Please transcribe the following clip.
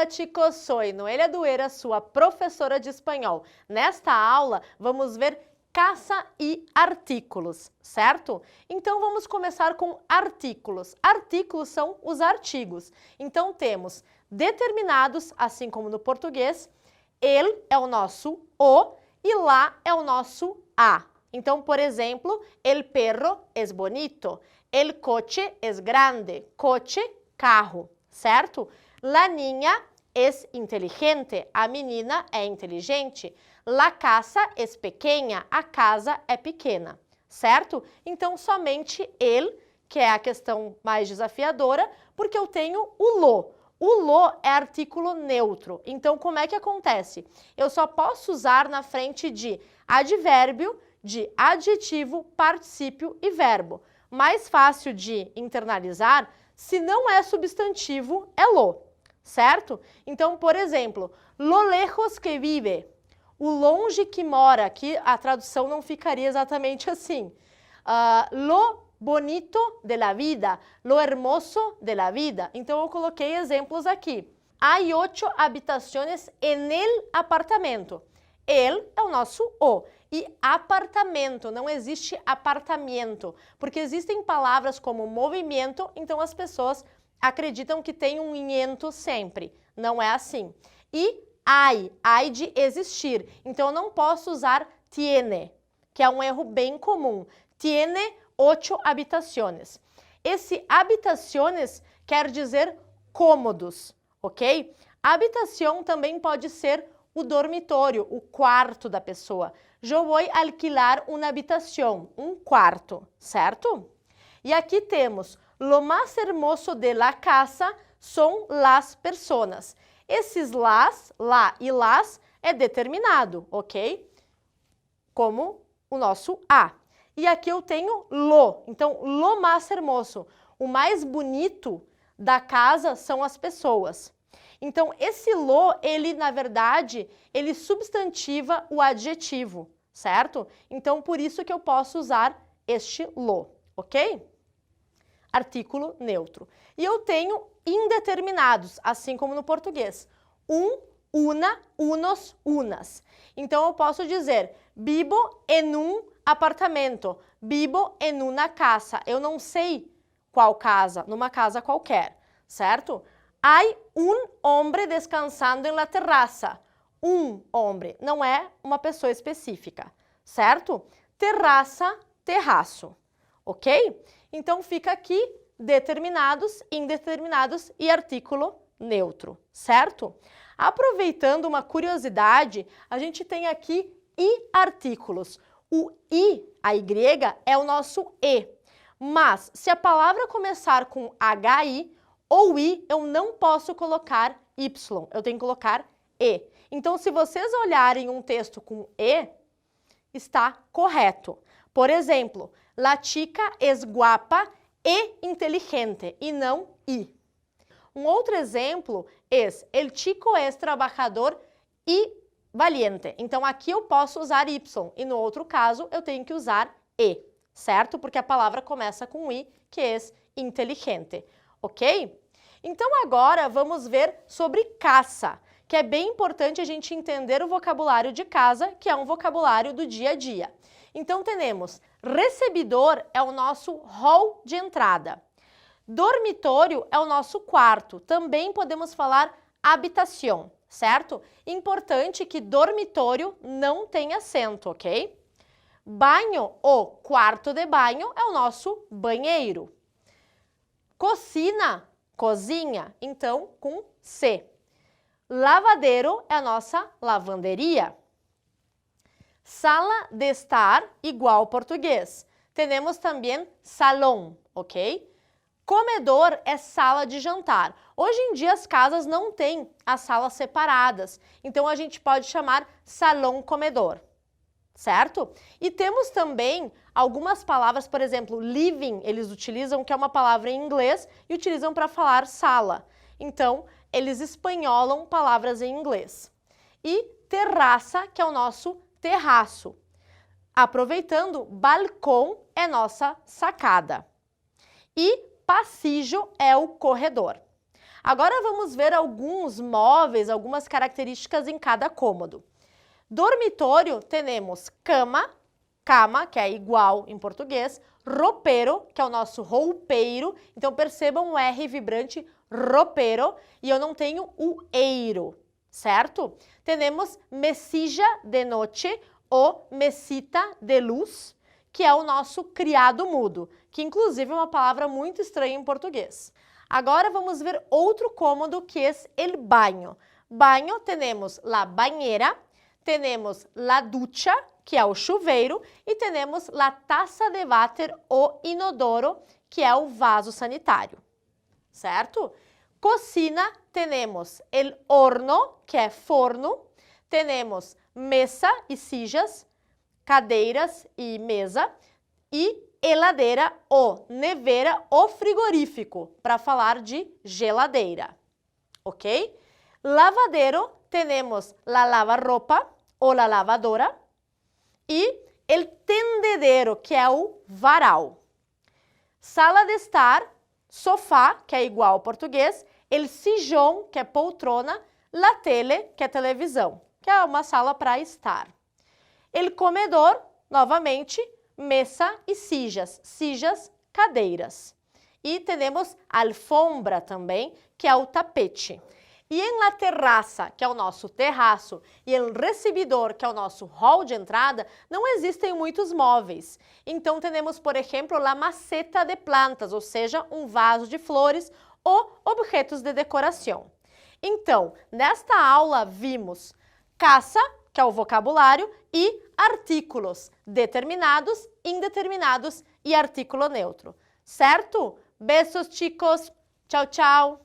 Hola chicos, soy Noelia Dueira, sua professora de espanhol. Nesta aula, vamos ver casa e artículos, certo? Então, vamos começar com artículos. Artículos são os artigos. Então, temos determinados, assim como no português, el é o nosso o e lá é o nosso a. Então, por exemplo, el perro es bonito, el coche es grande, coche, carro, certo? La niña es inteligente, a menina é inteligente. La casa es pequena, a casa é pequena, certo? Então, somente el, que é a questão mais desafiadora, porque eu tenho o lo. O lo é artículo neutro. Então, como é que acontece? Eu só posso usar na frente de advérbio, de adjetivo, particípio e verbo. Mais fácil de internalizar, se não é substantivo, é lo, certo? Então, por exemplo, lo lejos que vive, o longe que mora, aqui a tradução não ficaria exatamente assim. Lo bonito de la vida, lo hermoso de la vida. Então, eu coloquei exemplos aqui. Hay 8 habitaciones en el apartamento. El é o nosso o. E apartamento, não existe apartamento, porque existem palavras como movimento, então as pessoas acreditam que tem um iento sempre. Não é assim. E hay de existir. Então, eu não posso usar tiene, que é um erro bem comum. Tiene 8 habitaciones. Esse habitaciones quer dizer cômodos, ok? Habitação também pode ser o dormitório, o quarto da pessoa. Eu vou alquilar uma habitação, um quarto, certo? E aqui temos, lo más hermoso de la casa son las personas. Esses las, lá e las, é determinado, ok? Como o nosso a. E aqui eu tenho lo, então, lo más hermoso. O mais bonito da casa são as pessoas. Então, esse lo, ele, na verdade, ele substantiva o adjetivo, certo? Então, por isso que eu posso usar este lo, ok? Artículo neutro. E eu tenho indeterminados, assim como no português. Una, unos, unas. Então, eu posso dizer, vivo en un apartamento, vivo en una casa. Eu não sei qual casa, numa casa qualquer, certo? Hay un hombre descansando en la terraza. Um hombre, não é uma pessoa específica, certo? Terraça, terraço, ok? Então, fica aqui determinados, indeterminados e artículo neutro, certo? Aproveitando uma curiosidade, a gente tem aqui i artículos. O i, a y, é o nosso e. Mas, se a palavra começar com hi ou i, eu não posso colocar y, eu tenho que colocar e. Então, se vocês olharem um texto com e, está correto. Por exemplo, la chica es guapa e inteligente, e não i. Um outro exemplo é, el chico es trabajador e valiente. Então, aqui eu posso usar y, e no outro caso, eu tenho que usar e, certo? Porque a palavra começa com i, que é inteligente, ok? Então, agora vamos ver sobre caça, que é bem importante a gente entender o vocabulário de casa, que é um vocabulário do dia a dia. Então, temos recebidor é o nosso hall de entrada. Dormitório é o nosso quarto. Também podemos falar habitação, certo? Importante que dormitório não tem acento, ok? Banho ou quarto de banho é o nosso banheiro. Cocina, cozinha, então com C. Lavadeiro é a nossa lavanderia. Sala de estar, igual português. Temos também salão, ok? Comedor é sala de jantar. Hoje em dia as casas não têm as salas separadas, então a gente pode chamar salão comedor, certo? E temos também algumas palavras, por exemplo, living, eles utilizam, que é uma palavra em inglês, e utilizam para falar sala. Então, eles espanholam palavras em inglês. E terraça, que é o nosso terraço. Aproveitando, balcão é nossa sacada. E pasillo é o corredor. Agora vamos ver alguns móveis, algumas características em cada cômodo. Dormitório, temos cama, cama, que é igual em português, roupeiro, que é o nosso roupeiro, então percebam o R vibrante, roupeiro, e eu não tenho o eiro, certo? Temos mesilla de noche ou mesita de luz, que é o nosso criado mudo, que inclusive é uma palavra muito estranha em português. Agora vamos ver outro cômodo que é el baño. Baño, temos la banheira, temos la ducha, que é o chuveiro, e temos la taça de váter ou inodoro, que é o vaso sanitário, certo? Cocina, temos el horno, que é forno, temos mesa e sillas, cadeiras e mesa, e heladeira ou nevera ou frigorífico, para falar de geladeira, ok? Lavadero, temos la lavarropa ou la lavadora, e el tendedero, que é o varal. Sala de estar, sofá, que é igual ao português, el sillón, que é poltrona, la tele, que é televisão, que é uma sala para estar. El comedor, novamente, mesa e sillas, sillas, cadeiras. E temos alfombra também, que é o tapete. E em la terraça, que é o nosso terraço, e em recibidor, que é o nosso hall de entrada, não existem muitos móveis. Então, temos, por exemplo, la maceta de plantas, ou seja, um vaso de flores ou objetos de decoração. Então, nesta aula, vimos casa, que é o vocabulário, e artículos determinados, indeterminados e artículo neutro. Certo? Beijos, chicos. Tchau, tchau.